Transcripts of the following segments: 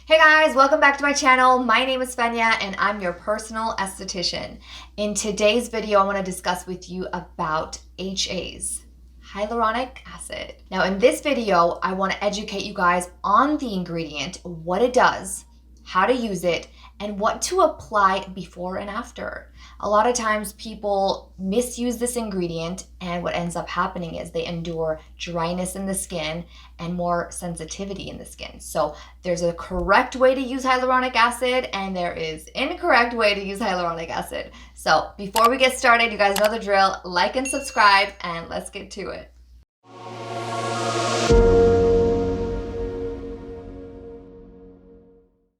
Hey guys, welcome back to my channel. My name is Fenya and I'm your personal esthetician. In today's video, I want to discuss with you about HAs, hyaluronic acid. Now in this video, I want to educate you guys on the ingredient, what it does, how to use it, and what to apply before and after. A lot of times people misuse this ingredient and what ends up happening is they endure dryness in the skin and more sensitivity in the skin. So there's a correct way to use hyaluronic acid and there is incorrect way to use hyaluronic acid. So before we get started, you guys know the drill, like and subscribe and let's get to it.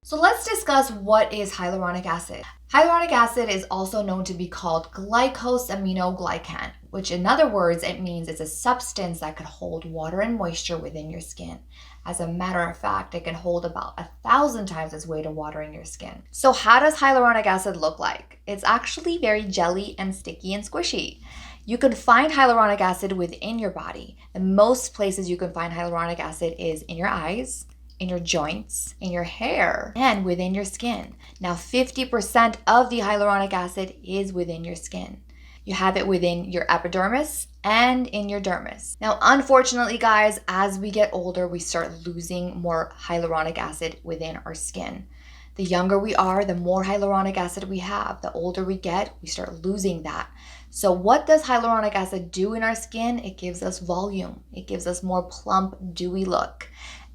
So let's discuss what is hyaluronic acid. Hyaluronic acid is also known to be called glycosaminoglycan, which in other words, it means it's a substance that could hold water and moisture within your skin. As a matter of fact, it can hold about 1,000 times its weight of water in your skin. So how does hyaluronic acid look like? It's actually very jelly and sticky and squishy. You can find hyaluronic acid within your body. The most places you can find hyaluronic acid is in your eyes, in your joints, in your hair, and within your skin. Now, 50% of the hyaluronic acid is within your skin. You have it within your epidermis and in your dermis. Now, unfortunately, guys, as we get older, we start losing more hyaluronic acid within our skin. The younger we are, the more hyaluronic acid we have. The older we get, we start losing that. So what does hyaluronic acid do in our skin? It gives us volume. It gives us more plump, dewy look.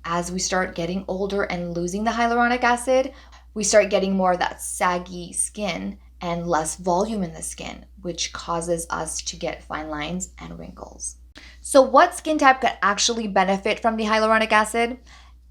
As we start getting older and losing the hyaluronic acid, we start getting more of that saggy skin and less volume in the skin, which causes us to get fine lines and wrinkles. So what skin type could actually benefit from the hyaluronic acid?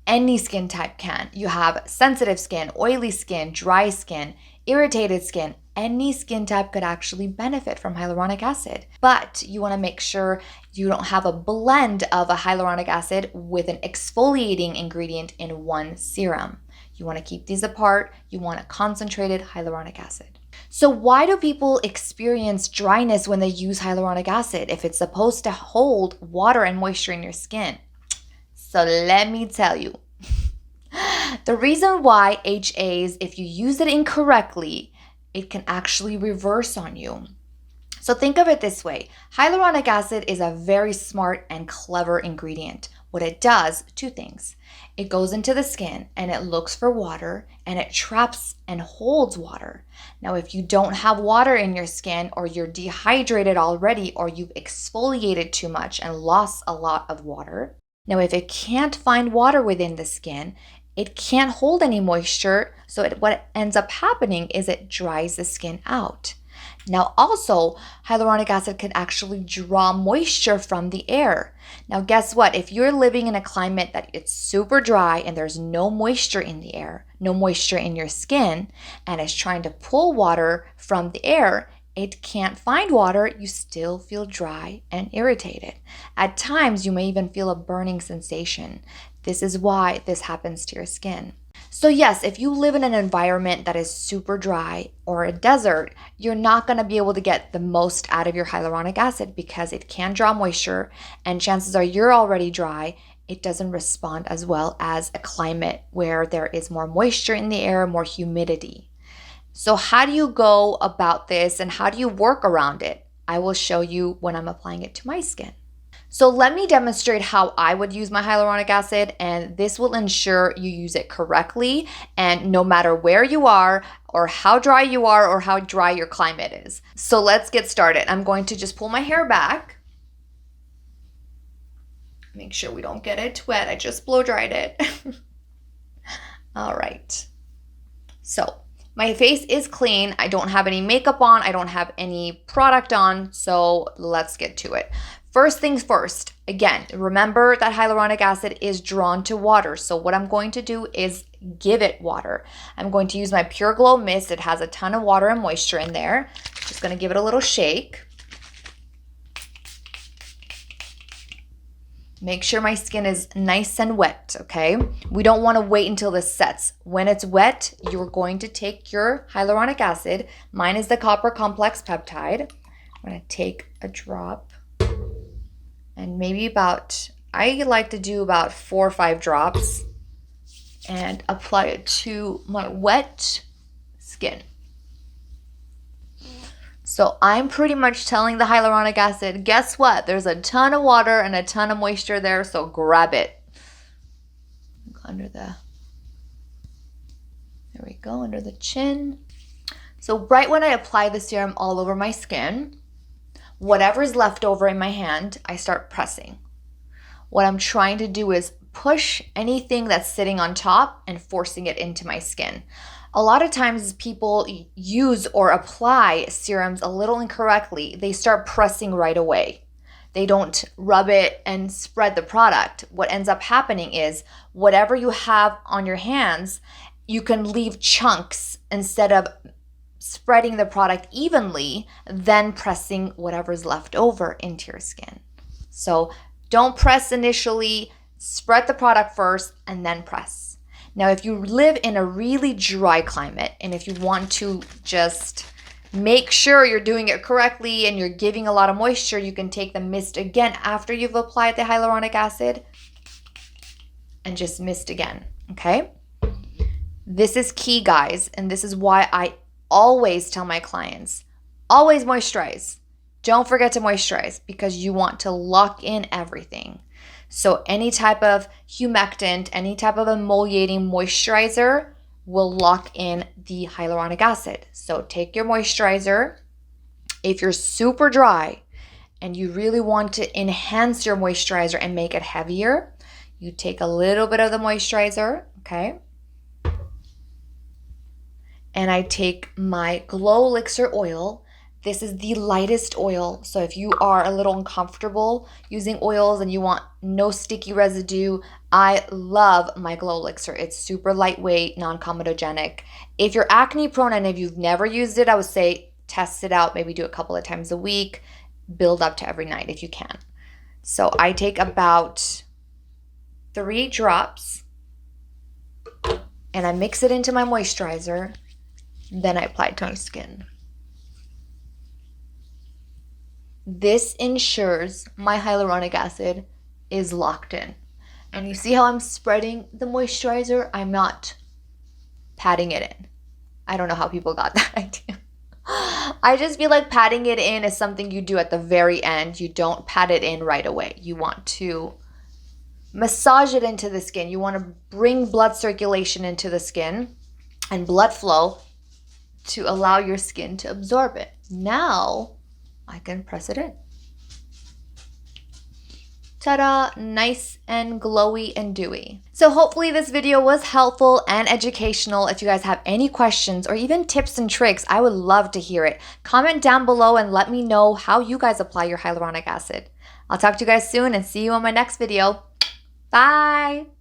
Any skin type can. You have sensitive skin, oily skin, dry skin, irritated skin. Any skin type could actually benefit from hyaluronic acid, but you want to make sure you don't have a blend of a hyaluronic acid with an exfoliating ingredient in one serum. You want to keep these apart. You want a concentrated hyaluronic acid. So why do people experience dryness when they use hyaluronic acid if it's supposed to hold water and moisture in your skin? So let me tell you. The reason why HAs, if you use it incorrectly, it can actually reverse on you. So think of it this way. Hyaluronic acid is a very smart and clever ingredient. What it does, two things. It goes into the skin and it looks for water and it traps and holds water. Now, if you don't have water in your skin or you're dehydrated already or you've exfoliated too much and lost a lot of water, now if it can't find water within the skin, it can't hold any moisture, so what ends up happening is it dries the skin out. Now also, hyaluronic acid can actually draw moisture from the air. Now guess what? If you're living in a climate that it's super dry and there's no moisture in the air, no moisture in your skin, and it's trying to pull water from the air, it can't find water, you still feel dry and irritated. At times, you may even feel a burning sensation. This is why this happens to your skin. So yes, if you live in an environment that is super dry or a desert, you're not going to be able to get the most out of your hyaluronic acid because it can draw moisture and chances are you're already dry. It doesn't respond as well as a climate where there is more moisture in the air, more humidity. So how do you go about this and how do you work around it? I will show you when I'm applying it to my skin. So let me demonstrate how I would use my hyaluronic acid, and this will ensure you use it correctly and no matter where you are or how dry you are or how dry your climate is. So let's get started. I'm going to just pull my hair back. Make sure we don't get it wet. I just blow dried it. All right. So my face is clean. I don't have any makeup on. I don't have any product on. So let's get to it. First things first, again, remember that hyaluronic acid is drawn to water. So what I'm going to do is give it water. I'm going to use my Pure Glow Mist. It has a ton of water and moisture in there. Just going to give it a little shake. Make sure my skin is nice and wet, okay? We don't want to wait until this sets. When it's wet, you're going to take your hyaluronic acid. Mine is the copper complex peptide. I'm going to take a drop. And maybe I like to do about 4 or 5 drops. and apply it to my wet skin. So I'm pretty much telling the hyaluronic acid, guess what? There's a ton of water and a ton of moisture there, so grab it. Under the, there we go, under the chin. So right when I apply the serum all over my skin, whatever's left over in my hand, I start pressing. What I'm trying to do is push anything that's sitting on top and forcing it into my skin. A lot of times people use or apply serums a little incorrectly. They start pressing right away. They don't rub it and spread the product. What ends up happening is whatever you have on your hands, you can leave chunks instead of spreading the product evenly, then pressing whatever's left over into your skin. So don't press initially, spread the product first and then press. Now, if you live in a really dry climate and if you want to just make sure you're doing it correctly and you're giving a lot of moisture, you can take the mist again after you've applied the hyaluronic acid and just mist again, okay? This is key, guys, and this is why I always tell my clients, always moisturize. Don't forget to moisturize because you want to lock in everything. So any type of humectant, any type of emollientating moisturizer will lock in the hyaluronic acid. So take your moisturizer. If you're super dry and you really want to enhance your moisturizer and make it heavier, you take a little bit of the moisturizer, okay? And I take my Glow Elixir oil. This is the lightest oil. So if you are a little uncomfortable using oils and you want no sticky residue, I love my Glow Elixir. It's super lightweight, non-comedogenic. If you're acne prone and if you've never used it, I would say test it out. Maybe do it a couple of times a week. Build up to every night if you can. So I take about 3 drops and I mix it into my moisturizer. Then I apply it to my skin. This ensures my hyaluronic acid is locked in. And you see how I'm spreading the moisturizer? I'm not patting it in. I don't know how people got that idea. I just feel like patting it in is something you do at the very end. You don't pat it in right away. You want to massage it into the skin. You want to bring blood circulation into the skin and blood flow to allow your skin to absorb it. Now, I can press it in. Ta-da! Nice and glowy and dewy. So hopefully this video was helpful and educational. If you guys have any questions or even tips and tricks, I would love to hear it. Comment down below and let me know how you guys apply your hyaluronic acid. I'll talk to you guys soon and see you on my next video. Bye!